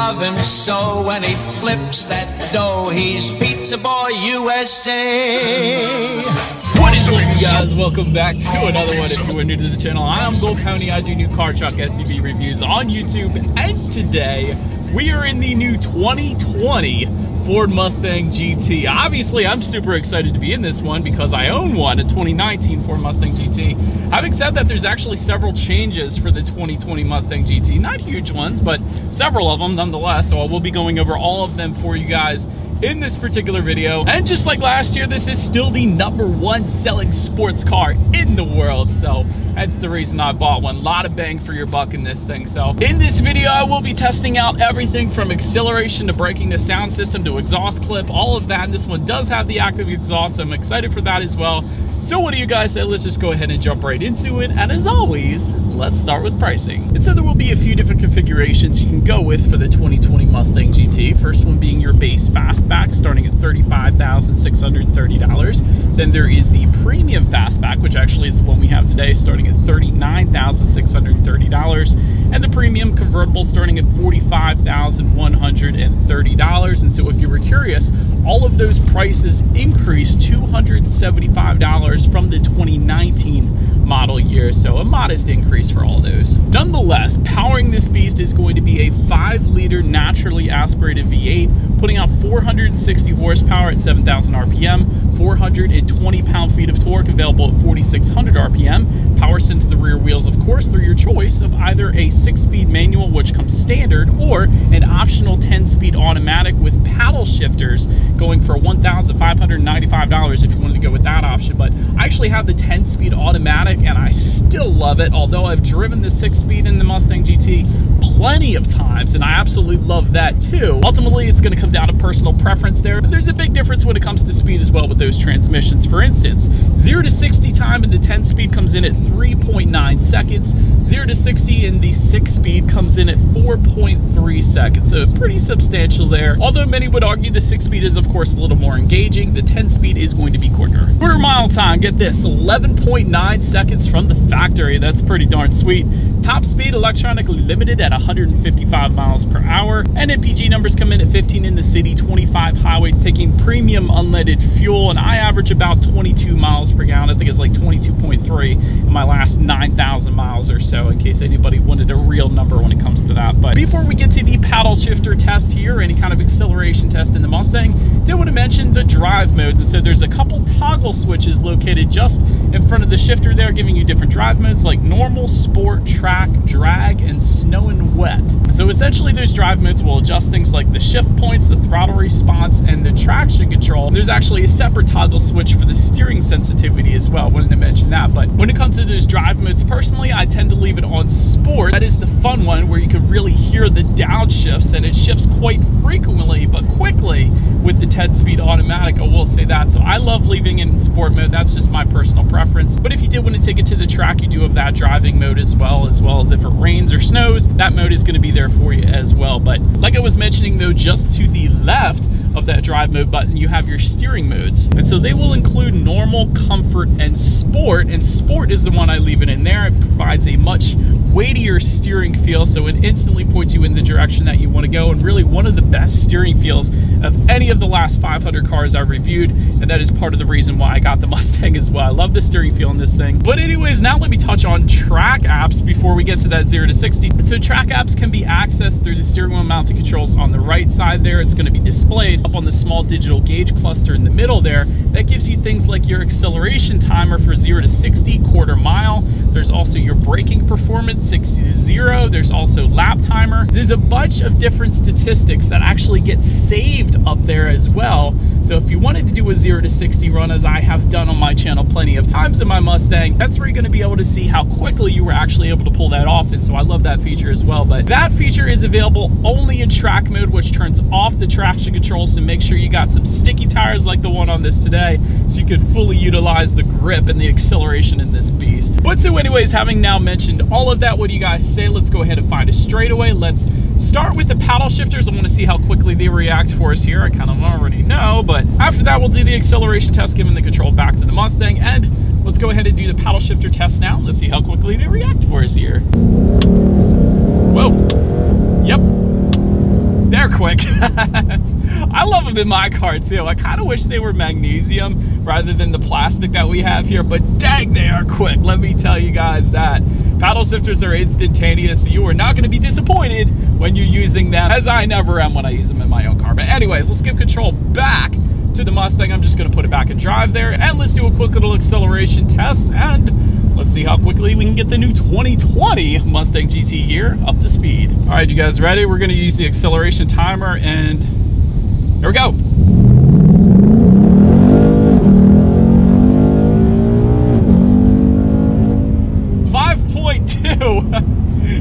love him so. When he flips that dough, he's Pizza Boy USA. What is going on, you guys? Welcome back to another one. If you are new to the channel, I am Gold Pony. I do new car, truck, SUV reviews on YouTube, and today we are in the new 2020 Ford Mustang GT. Obviously, I'm super excited to be in this one because I own one, a 2019 Ford Mustang GT. Having said that, there's actually several changes for the 2020 Mustang GT. Not huge ones, but several of them nonetheless. So I will be going over all of them for you guys in this particular video. And just like last year, this is still the #1 selling sports car in the world. So that's the reason I bought one. A lot of bang for your buck in this thing. So in this video, I will be testing out everything from acceleration to braking to sound system to exhaust clip, all of that. And this one does have the active exhaust, so I'm excited for that as well. So what do you guys say? Let's just go ahead and jump right into it. And as always, let's start with pricing. And so there will be a few different configurations you can go with for the 2020 Mustang GT. First one being your base fastback, starting at $35,630. Then there is the premium fastback, which actually is the one we have today, starting at $39,630. And the premium convertible starting at $45,130. And so if you were curious, all of those prices increased $275 from the 2019 model year, so a modest increase for all those. Nonetheless, powering this beast is going to be a 5-liter naturally aspirated V8, putting out 460 horsepower at 7,000 RPM, 420 pound-feet of torque available at 4,600 RPM. Power sent to the rear wheels, of course, through your choice of either a 6-speed manual, which comes standard, or an optional 10-speed automatic with paddle shifters, going for $1,595 if you wanted to go with that option. But I actually have the 10-speed automatic, and I still love it, although I've driven the 6-speed in the Mustang GT plenty of times, and I absolutely love that too. Ultimately, it's going to come down to personal preference there. There's a big difference when it comes to speed as well with those transmissions. For instance, 0 to 60 time in the 10-speed comes in at 3.9 seconds. 0 to 60 in the 6-speed comes in at 4.3 seconds. So pretty substantial there. Although many would argue the 6-speed is, of course, a little more engaging, the 10-speed is going to be quicker. Quarter mile time, get this, 11.9 seconds from the factory. That's pretty darn sweet. Top speed electronically limited at 155 miles per hour. And MPG numbers come in at 15 in the city, 25 highway, taking premium unleaded fuel. And I average about 22 miles per gallon. I think it's like 22.3 in my last 9,000 miles or so, in case anybody wanted a real number when it comes to that. But before we get to the paddle shifter test here, or any kind of acceleration test in the Mustang, I did want to mention the drive modes. And so there's a couple toggle switches located just in front of the shifter there, giving you different drive modes like normal, sport, track, drag, and snow and wet. So essentially those drive modes will adjust things like the shift points, the throttle response, and the traction control. There's actually a separate toggle switch for the steering sensitivity as well. I wanted to mention that. But when it comes to those drive modes, personally, I tend to leave it on sport. That is the fun one where you can really hear the downshifts, and it shifts quite frequently but quickly with the 10-speed automatic. I will say that. So I love leaving it in sport mode. That's just my personal preference. But if you did want to take it to the track, you do have that driving mode as well as if it rains or snows, that mode is going to be there for you as well. But like I was mentioning though, just to the left of that drive mode button, you have your steering modes. And so they will include normal, comfort, and sport. And sport is the one I leave it in there. It provides a much weightier steering feel, so it instantly points you in the direction that you want to go, and really one of the best steering feels of any of the last 500 cars I reviewed, and that is part of the reason why I got the Mustang as well. I love the steering feel in this thing. But anyways, now let me touch on track apps before we get to that 0 to 60. So track apps can be accessed through the steering wheel mounted controls on the right side there. It's going to be displayed up on the small digital gauge cluster in the middle there. That gives you things like your acceleration timer for 0 to 60, quarter mile. There's also your braking performance, 60 to 0. There's also lap timer. There's a bunch of different statistics that actually get saved up there as well. So if you wanted to do a 0 to 60 run, as I have done on my channel plenty of times in my Mustang, that's where you're going to be able to see how quickly you were actually able to pull that off. And so I love that feature as well. But that feature is available only in track mode, which turns off the traction control. So make sure you got some sticky tires like the one on this today, so you could fully utilize the grip and the acceleration in this beast. But so anyways, having now mentioned all of that, what do you guys say? Let's go ahead and find a straightaway. Let's start with the paddle shifters. I want to see how quickly they react for us here. I kind of already know, but after that, we'll do the acceleration test, giving the control back to the Mustang. And let's go ahead and do the paddle shifter test now. Let's see how quickly they react for us here. Whoa. Yep. they're quick. I love them in my car too. I kind of wish they were magnesium rather than the plastic that we have here, but dang, they are quick. Let me tell you guys that. Paddle shifters are instantaneous, so you are not going to be disappointed when you're using them, as I never am when I use them in my own car. But anyways, let's give control back to the Mustang. I'm just going to put it back in drive there, and let's do a quick little acceleration test, and let's see how quickly we can get the new 2020 Mustang GT here up to speed. All right, you guys ready? We're going to use the acceleration timer, and here we go.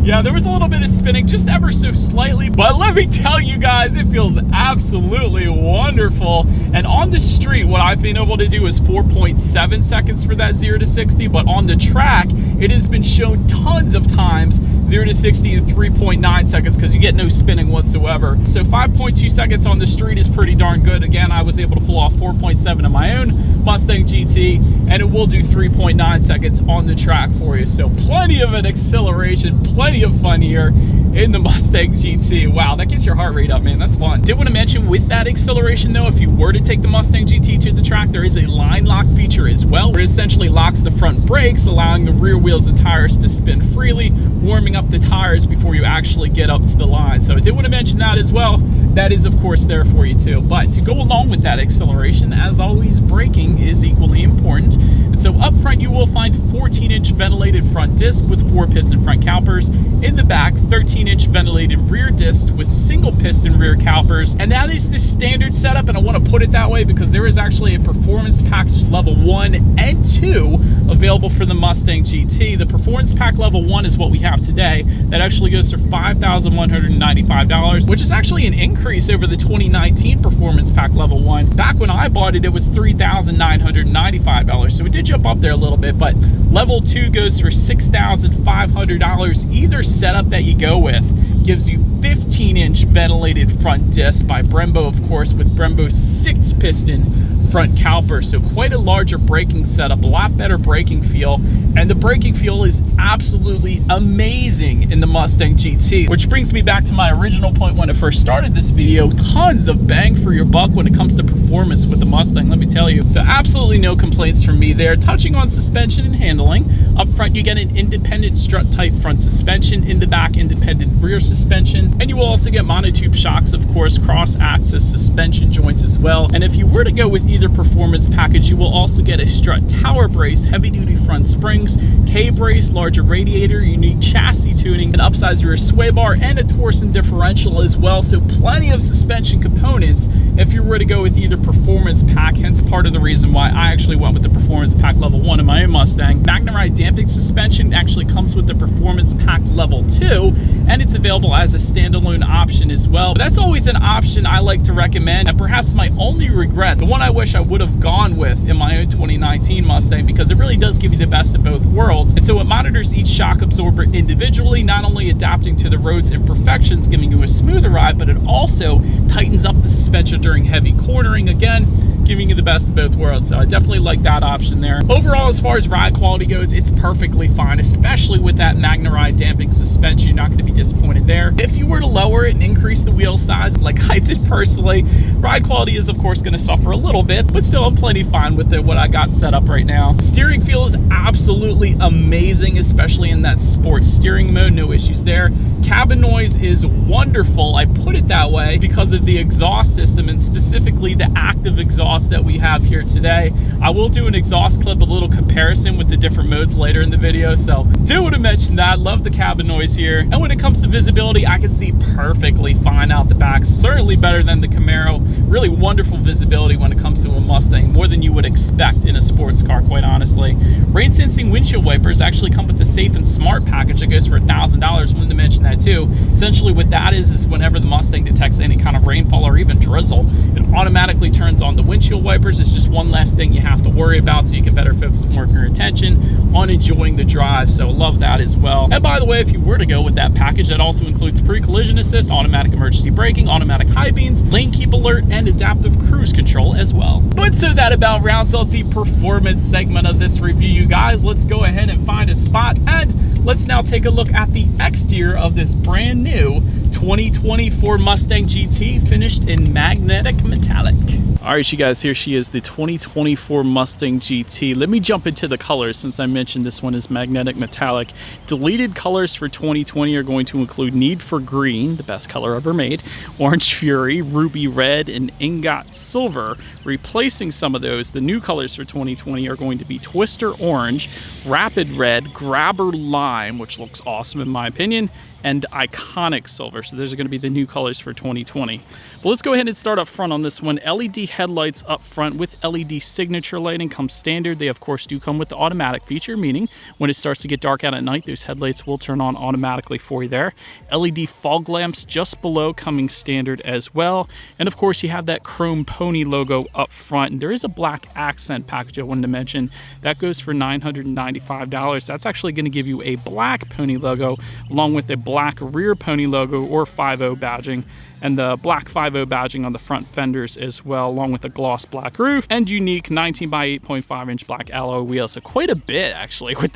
Yeah, there was a little bit of spinning, just ever so slightly, but let me tell you guys, it feels absolutely wonderful. And on the street, what I've been able to do is 4.7 seconds for that 0 to 60, but on the track, it has been shown tons of times 0 to 60 in 3.9 seconds because you get no spinning whatsoever. So 5.2 seconds on the street is pretty darn good. Again, I was able to pull off 4.7 in my own Mustang GT, and it will do 3.9 seconds on the track for you. So plenty of an acceleration, plenty of fun here in the Mustang GT. Wow, that gets your heart rate up, man. That's fun. Did want to mention with that acceleration though, if you were to take the Mustang GT to the track, there is a line lock feature as well, where it essentially locks the front brakes, allowing the rear wheels and tires to spin freely, warming up the tires before you actually get up to the line. So I did want to mention that as well. That is of course there for you too. But to go along with that acceleration, as always, braking is equally important. And so up front, you will find 14-inch ventilated front disc with 4-piston front calipers. In the back, 13-inch ventilated rear disc with single-piston rear calipers. And that is the standard setup, and I want to put it that way because there is actually a performance package level 1 and 2 available for the Mustang GT. The performance pack level 1 is what we have today. That actually goes for $5,195, which is actually an increase over the 2019 performance pack level 1. Back when I bought it, it was $3,995. So it did jump up there a little bit, but level 2 goes for $6,500. Either setup that you go with gives you 15-inch ventilated front disc by Brembo, of course, with Brembo's 6-piston front caliper. So quite a larger braking setup, a lot better braking feel, and the braking feel is absolutely amazing in the Mustang GT, which brings me back to my original point when I first started this video. Tons of bang for your buck when it comes to performance with the Mustang, let me tell you. So absolutely no complaints from me there. Touching on suspension and handling, up front you get an independent strut type front suspension, in the back independent rear suspension, and you will also get monotube shocks, of course, cross axis suspension joints as well. And if you were to go with either performance package, you will also get a strut tower brace, heavy duty front springs, K-brace, larger radiator, unique chassis tuning, an upsized rear sway bar, and a torsion differential as well. So plenty of suspension components if you were to go with either performance pack, hence part of the reason why I actually went with the performance pack level 1 in my own Mustang. Magnaride damping suspension actually comes with the performance pack level 2, and it's available as a standalone option as well. But that's always an option I like to recommend, and perhaps my only regret, the one I wish I would have gone with in my own 2019 Mustang, because it really does give you the best of both worlds. And so it monitors each shock absorber individually, not only adapting to the road's imperfections, giving you a smoother ride, but it also tightens up the suspension during heavy cornering, again, giving you the best of both worlds. So I definitely like that option there. Overall, as far as ride quality goes, it's perfectly fine, especially with that Magnaride damping suspension. You're not going to be disappointed there. If you were to lower it and increase the wheel size, like I did personally, ride quality is of course going to suffer a little bit, but still I'm plenty fine with it, what I got set up right now. Steering feel is absolutely amazing, especially in that sports steering mode, no issues there. Cabin noise is wonderful, I put it that way, because of the exhaust system, and specifically the active exhaust that we have here today. I will do an exhaust clip, a little comparison with the different modes later in the video, so do want to mention that. Love the cabin noise here. And when it comes to visibility, I can see perfectly fine out the back, certainly better than the Camaro. Really wonderful visibility when it comes to a Mustang, more than you would expect in a sports car, quite honestly. Rain sensing windshield wipers actually come with the Safe and Smart package that goes for $1,000. Wanted to mention that too. Essentially what that is whenever the Mustang detects any kind of rainfall or even drizzle, it automatically turns on the windshield wipers. It's just one less thing you have to worry about, so you can better focus more of your attention on enjoying the drive. So love that as well. And by the way, if you were to go with that package, that also includes pre-collision assist, automatic emergency braking, automatic high beams, lane keep alert, and adaptive cruise control as well. But so that about rounds out the performance segment of this review, you guys. Let's go ahead and find a spot, and let's now take a look at the exterior of this brand new 2024 Mustang GT finished in magnetic metallic. All right, you guys, here she is, the 2024 Mustang GT. Let me jump into the colors since I mentioned this one is magnetic metallic. Deleted colors for 2020 are going to include Need for Green, the best color ever made, Orange Fury, Ruby Red, and Ingot Silver. Replacing some of those, the new colors for 2020 are going to be Twister Orange, Rapid Red, Grabber Lime, which looks awesome in my opinion, and Iconic Silver. So those are going to be the new colors for 2020. But let's go ahead and start up front on this one. LED headlights up front with LED signature lighting comes standard. They of course do come with the automatic feature, meaning when it starts to get dark out at night, those headlights will turn on automatically for you there. LED fog lamps just below coming standard as well. And of course you have that chrome pony logo up front. And there is a black accent package I wanted to mention. That goes for $995. That's actually going to give you a black pony logo along with a black rear pony logo or 5.0 badging, and the black 5.0 badging on the front fenders as well, along with a gloss black roof and unique 19 by 8.5 inch black alloy wheels. So quite a bit actually with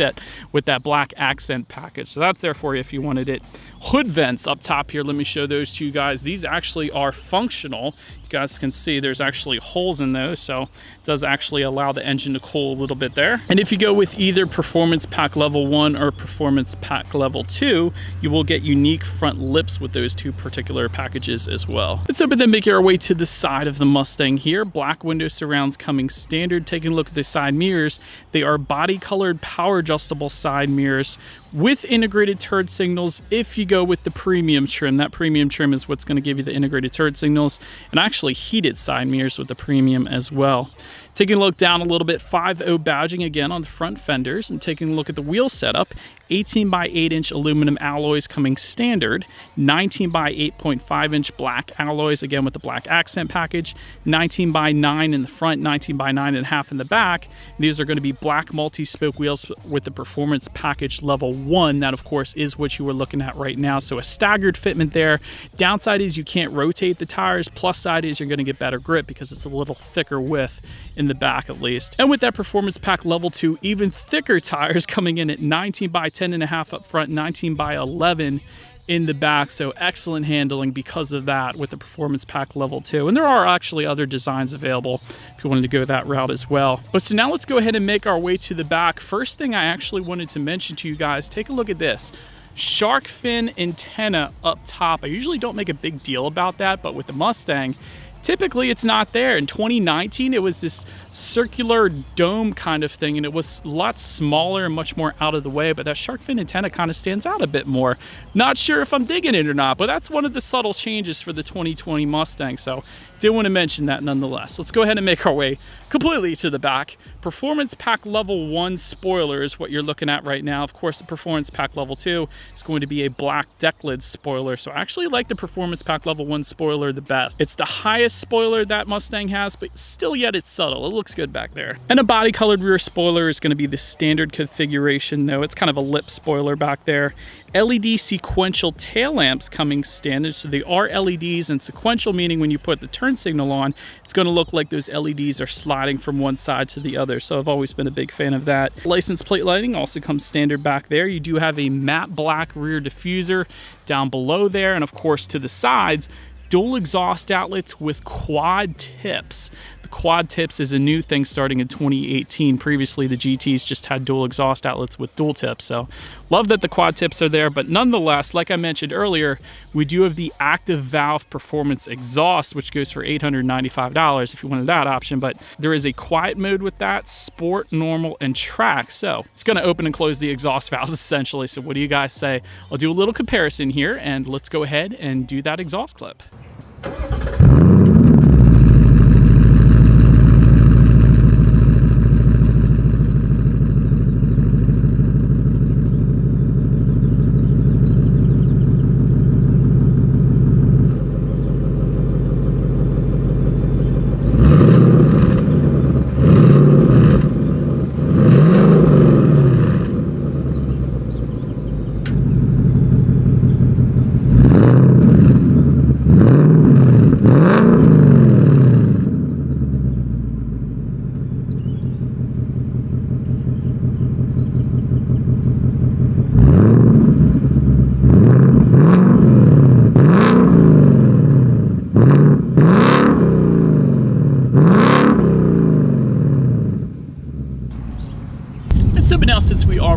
that black accent package. So that's there for you if you wanted it. Hood vents up top here, let me show those to you guys. These actually are functional. You guys can see there's actually holes in those, so it does actually allow the engine to cool a little bit there. And if you go with either Performance Pack Level 1 or Performance Pack Level 2, you will get unique front lips with those two particular packages as well. Let's open and make our way to the side of the Mustang here. Black window surrounds coming standard. Taking a look at the side mirrors, they are body colored power adjustable side mirrors with integrated turn signals. If you go with the premium trim, that premium trim is what's going to give you the integrated turn signals, and actually heated side mirrors with the premium as well. Taking a look down a little bit, 5.0 badging again on the front fenders, and taking a look at the wheel setup, 18 by 8 inch aluminum alloys coming standard, 19 by 8.5 inch black alloys, again with the black accent package, 19 by 9 in the front, 19 by 9.5 in the back. These are going to be black multi-spoke wheels with the Performance Package Level 1. That of course is what you were looking at right now. So a staggered fitment there. Downside is you can't rotate the tires. Plus side is you're going to get better grip because it's a little thicker width in the back at least. And with that Performance Pack Level 2, even thicker tires coming in at 19 by 10.5 up front, 19 by 11 in the back. So excellent handling because of that with the Performance Pack Level 2. And there are actually other designs available if you wanted to go that route as well. But so now let's go ahead and make our way to the back. First thing I actually wanted to mention to you guys, take a look at this. Shark fin antenna up top. I usually don't make a big deal about that, but with the Mustang, typically it's not there. In 2019, it was this circular dome kind of thing, and it was a lot smaller and much more out of the way, but that shark fin antenna kind of stands out a bit more. Not sure if I'm digging it or not, but that's one of the subtle changes for the 2020 Mustang, so did want to mention that nonetheless. Let's go ahead and make our way completely to the back. Performance Pack Level 1 spoiler is what you're looking at right now. Of course, the Performance Pack Level 2 is going to be a black deck lid spoiler, so I actually like the Performance Pack Level 1 spoiler the best. It's the highest spoiler that Mustang has, but still yet it's subtle. It looks good back there. And a body colored rear spoiler is going to be the standard configuration though. It's kind of a lip spoiler back there. LED sequential tail lamps coming standard. So they are LEDs, and sequential meaning when you put the turn signal on, it's going to look like those LEDs are sliding from one side to the other. So I've always been a big fan of that. License plate lighting also comes standard back there. You do have a matte black rear diffuser down below there, and of course to the sides, dual exhaust outlets with quad tips. The quad tips is a new thing starting in 2018. Previously, the GTs just had dual exhaust outlets with dual tips. So love that the quad tips are there, but nonetheless, like I mentioned earlier, we do have the active valve performance exhaust, which goes for $895 if you wanted that option, but there is a quiet mode with that, sport, normal, and track. So it's gonna open and close the exhaust valves essentially. So what do you guys say? I'll do a little comparison here, and let's go ahead and do that exhaust clip.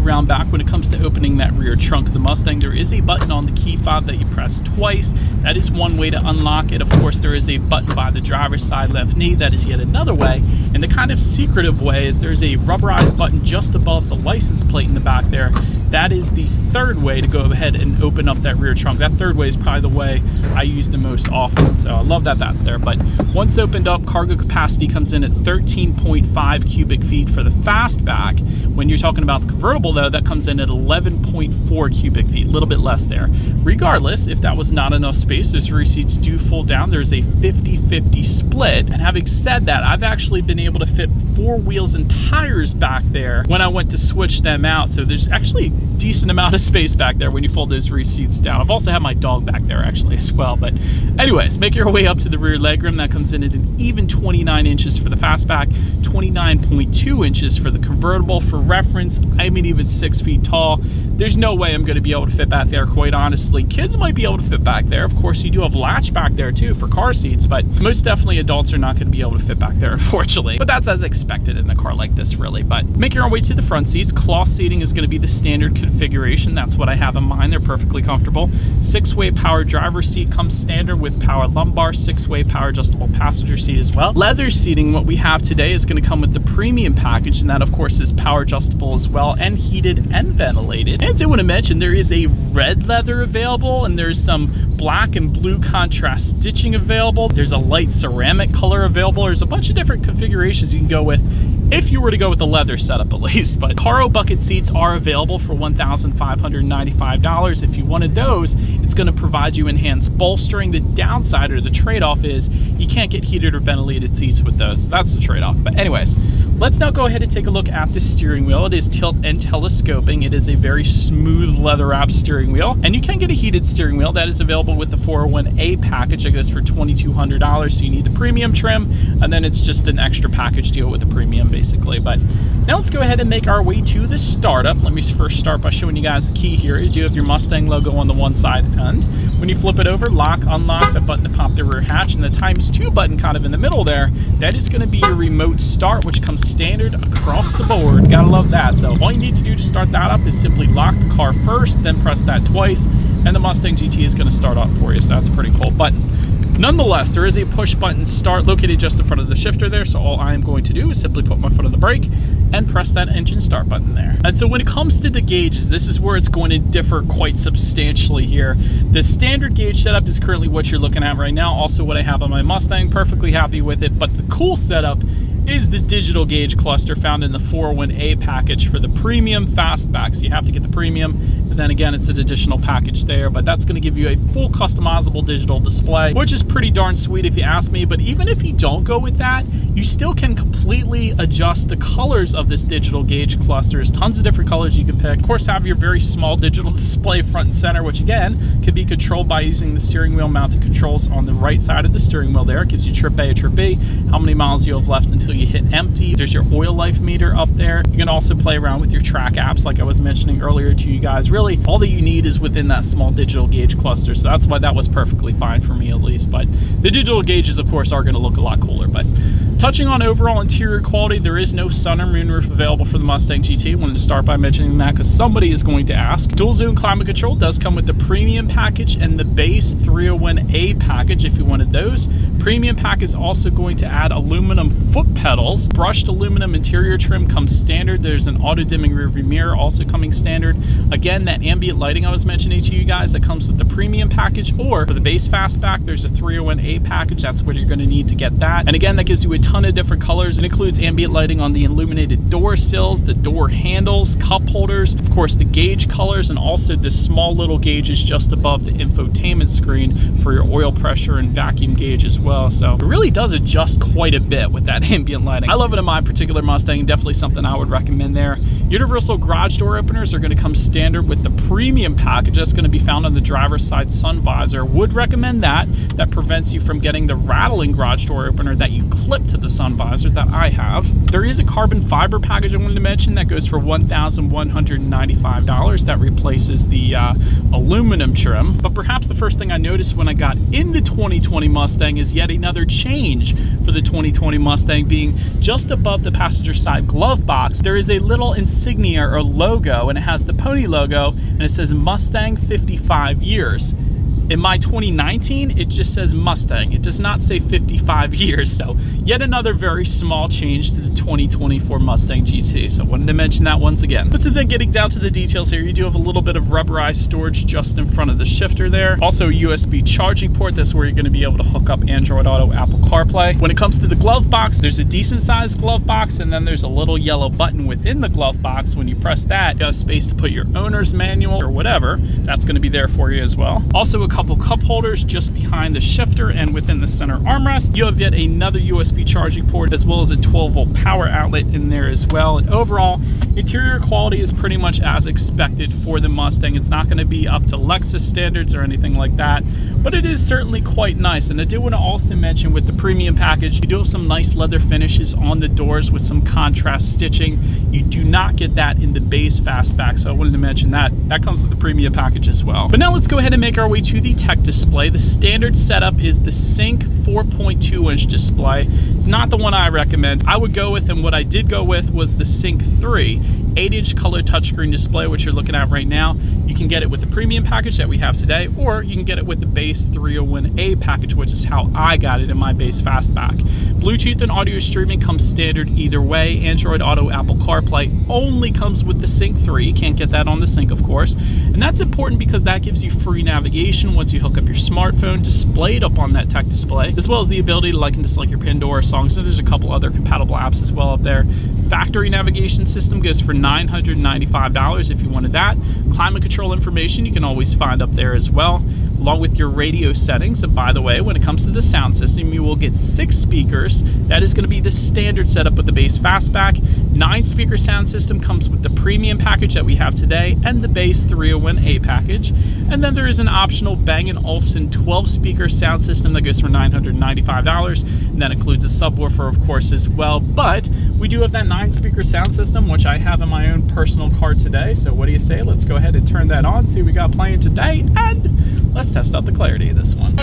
around back, when it comes to opening that rear trunk of the Mustang, there is a button on the key fob that you press twice. That is one way to unlock it. Of course, there is a button by the driver's side left knee. That is yet another way. And the kind of secretive way is there's a rubberized button just above the license plate in the back there. That is the third way to go ahead and open up that rear trunk. That third way is probably the way I use the most often. So I love that that's there. But once opened up, cargo capacity comes in at 13.5 cubic feet for the fastback. When you're talking about the convertible, though, that comes in at 11.4 cubic feet, a little bit less there. Regardless, if that was not enough space, those rear seats do fold down. There's a 50-50 split. And having said that, I've actually been able to fit 4 wheels and tires back there when I went to switch them out. So there's actually a decent amount of space back there when you fold those rear seats down. I've also had my dog back there actually as well. But anyways, make your way up to the rear legroom. That comes in at an even 29 inches for the fastback, 29.2 inches for the convertible. For reference, I'm an even 6 feet tall. There's no way I'm going to be able to fit back there, quite honestly. Kids might be able to fit back there. Of course, you do have latch back there too for car seats, but most definitely adults are not going to be able to fit back there, unfortunately. But that's as expected in a car like this, really. But making our way to the front seats, cloth seating is going to be the standard configuration. That's what I have in mind. They're perfectly comfortable. 6-way power driver's seat comes standard with power lumbar, 6-way power adjustable passenger seat as well. Leather seating, what we have today, is going to come with the premium package, and that of course is power adjustable as well, and heated and ventilated. And I do want to mention there is a red leather available, and there's some black and blue contrast stitching available. There's a light ceramic color available. There's a bunch of different configurations you can go with if you were to go with the leather setup at least. But Caro bucket seats are available for $1,595. If you wanted those, it's going to provide you enhanced bolstering. The downside or the trade-off is you can't get heated or ventilated seats with those. That's the trade-off. But anyways, let's now go ahead and take a look at the steering wheel. It is tilt and telescoping. It is a very smooth leather wrapped steering wheel, and you can get a heated steering wheel that is available with the 401A package. That goes for $2,200. So you need the premium trim, and then it's just an extra package deal with the premium basically. But now let's go ahead and make our way to the startup. Let me first start by showing you guys the key here. You do have your Mustang logo on the one side end. When you flip it over, lock, unlock, the button to pop the rear hatch, and the ×2 button kind of in the middle there, that is going to be your remote start, which comes standard across the board. Gotta love that. So all you need to do to start that up is simply lock the car first, then press that twice, and the Mustang GT is going to start off for you. So that's pretty cool. But nonetheless, there is a push button start located just in front of the shifter there. So all I am going to do is simply put my foot on the brake and press that engine start button there. And so when it comes to the gauges, this is where it's going to differ quite substantially here. The standard gauge setup is currently what you're looking at right now. Also what I have on my Mustang, perfectly happy with it. But the cool setup is the digital gauge cluster found in the 401A package for the premium fastback. So you have to get the premium, and then again, it's an additional package there, but that's going to give you a full customizable digital display, which is pretty darn sweet if you ask me. But even if you don't go with that, you still can completely adjust the colors of this digital gauge cluster. There's tons of different colors you can pick. Of course, have your very small digital display front and center, which again, can be controlled by using the steering wheel mounted controls on the right side of the steering wheel there. It gives you trip A, trip B, how many miles you have left until you hit empty. There's your oil life meter up there. You can also play around with your track apps like I was mentioning earlier to you guys. Really, all that you need is within that small digital gauge cluster. So that's why that was perfectly fine for me at least. But the digital gauges, of course, are going to look a lot cooler. But touching on overall interior quality, there is no sun or moonroof available for the Mustang GT. I wanted to start by mentioning that because somebody is going to ask. Dual zone climate control does come with the premium package and the base 301A package if you wanted those. Premium pack is also going to add aluminum foot pedals. Brushed aluminum interior trim comes standard. There's an auto dimming rear view mirror also coming standard. Again, that ambient lighting I was mentioning to you guys, that comes with the premium package, or for the base fastback, there's a 301A package. That's what you're going to need to get that. And again, that gives you a ton of different colors. It includes ambient lighting on the illuminated door sills, the door handles, cup holders, of course the gauge colors, and also the small little gauges just above the infotainment screen for your oil pressure and vacuum gauge as well. So it really does adjust quite a bit with that ambient lighting. I love it in my particular Mustang. Definitely something I would recommend there. Universal garage door openers are going to come standard with the premium package. That's going to be found on the driver's side sun visor. Would recommend that. That prevents you from getting the rattling garage door opener that you clip to the the sun visor that I have. There is a carbon fiber package I wanted to mention that goes for $1,195. That replaces the aluminum trim. But perhaps the first thing I noticed when I got in the 2020 Mustang is yet another change for the 2020 Mustang, being just above the passenger side glove box. There is a little insignia or logo, and it has the pony logo, and it says Mustang 55 years. In my 2019, it just says Mustang. It does not say 55 years. So yet another very small change to the 2024 Mustang GT. So wanted to mention that once again. But so then getting down to the details here, you do have a little bit of rubberized storage just in front of the shifter there. Also a USB charging port. That's where you're going to be able to hook up Android Auto, Apple CarPlay. When it comes to the glove box, there's a decent sized glove box, and then there's a little yellow button within the glove box. When you press that, you have space to put your owner's manual or whatever. That's going to be there for you as well. Also a couple cup holders just behind the shifter and within the center armrest. You have yet another USB charging port as well as a 12-volt power outlet in there as well. And overall, interior quality is pretty much as expected for the Mustang. It's not going to be up to Lexus standards or anything like that, but it is certainly quite nice. And I do want to also mention with the premium package, you do have some nice leather finishes on the doors with some contrast stitching. You do not get that in the base fastback, so I wanted to mention that. That comes with the premium package as well. But now let's go ahead and make our way to the tech display. The standard setup is the Sync 4.2-inch display. It's not the one I recommend. I would go with, and what I did go with, was the Sync 3 8-inch color touchscreen display, which you're looking at right now. You can get it with the premium package that we have today, or you can get it with the base 301A package, which is how I got it in my base fastback. Bluetooth and audio streaming comes standard either way. Android Auto, Apple CarPlay only comes with the Sync 3. You can't get that on the Sync, of course. And that's important because that gives you free navigation once you hook up your smartphone displayed up on that tech display, as well as the ability to like and dislike your Pandora songs. And there's a couple other compatible apps as well up there. Factory navigation system goes for $995 if you wanted that. Climate control information you can always find up there as well, along with your radio settings. And by the way, when it comes to the sound system, you will get 6 speakers. That is going to be the standard setup with the base fastback. 9-speaker sound system comes with the premium package that we have today and the base 301A package. And then there is an optional Bang & Olufsen 12-speaker sound system that goes for $995. And that includes a subwoofer, of course, as well. But we do have that 9-speaker sound system, which I have in my own personal car today. So what do you say? Let's go ahead and turn that on, see what we got playing today, and let's test out the clarity of this one.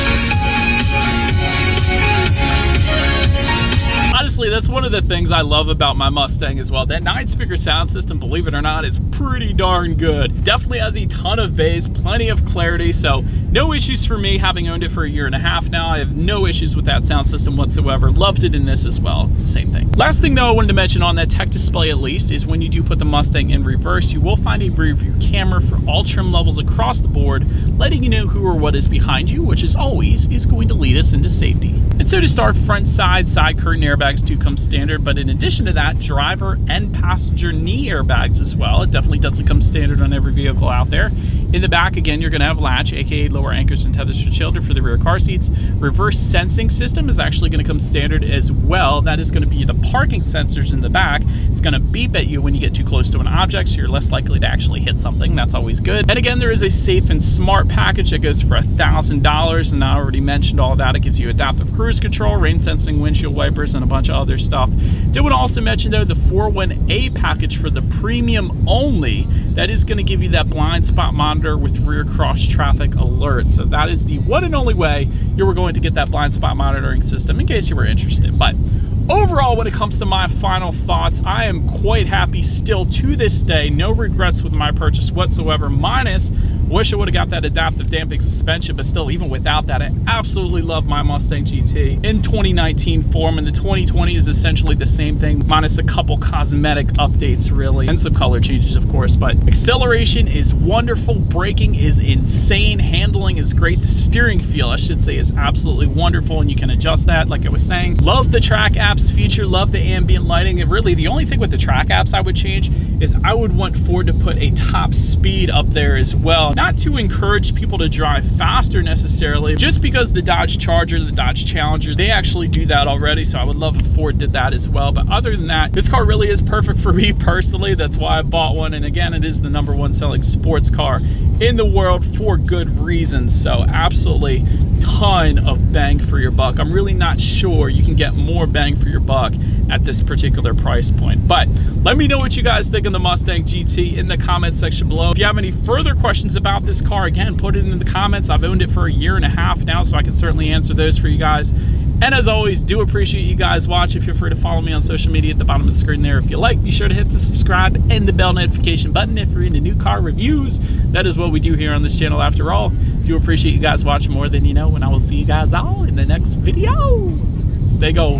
Honestly, that's one of the things I love about my Mustang as well. That 9-speaker sound system, believe it or not, is pretty darn good. Definitely has a ton of bass, plenty of clarity, so no issues for me having owned it for 1.5 years now. I have no issues with that sound system whatsoever. Loved it in this as well. It's the same thing. Last thing though I wanted to mention on that tech display at least is when you do put the Mustang in reverse, you will find a rear view camera for all trim levels across the board, letting you know who or what is behind you, which as always is going to lead us into safety. And so to start, front side curtain airbags do come standard, but in addition to that, driver and passenger knee airbags as well. It definitely doesn't come standard on every vehicle out there. In the back, again, you're going to have latch, aka lower anchors and tethers for children for the rear car seats. Reverse sensing system is actually going to come standard as well. That is going to be the parking sensors in the back. It's going to beep at you when you get too close to an object, so you're less likely to actually hit something. That's always good. And again, there is a safe and smart package that goes for $1,000, and I already mentioned all that. It gives you adaptive cruise control, rain sensing, windshield wipers, and a bunch of other stuff. Did want to also mention though the 401A package for the premium only. That is going to give you that blind spot monitor with rear cross traffic alert. So that is the one and only way you were going to get that blind spot monitoring system, in case you were interested. But overall, when it comes to my final thoughts, I am quite happy still to this day. No regrets with my purchase whatsoever, minus wish I would have got that adaptive damping suspension, but still, even without that, I absolutely love my Mustang GT in 2019 form, and the 2020 is essentially the same thing, minus a couple cosmetic updates, really, and some color changes, of course. But acceleration is wonderful, braking is insane, handling is great, the steering feel, I should say, is absolutely wonderful, and you can adjust that, like I was saying. Love the track apps feature, love the ambient lighting, and really, the only thing with the track apps I would change is I would want Ford to put a top speed up there as well. Not to encourage people to drive faster necessarily, just because the Dodge Charger, the Dodge Challenger, they actually do that already, so I would love if Ford did that as well. But other than that, this car really is perfect for me personally. That's why I bought one, and again, it is the #1 selling sports car in the world for good reasons. So absolutely ton of bang for your buck. I'm really not sure you can get more bang for your buck at this particular price point. But let me know what you guys think of the Mustang GT in the comments section below. If you have any further questions about this car, again, put it in the comments. I've owned it for a year and a half now, so I can certainly answer those for you guys. And as always, do appreciate you guys watching. Feel free to follow me on social media at the bottom of the screen there. If you like, be sure to hit the subscribe and the bell notification button if you're into new car reviews. That is what we do here on this channel after all. Do appreciate you guys watching more than you know, and I will see you guys all in the next video. Stay gold.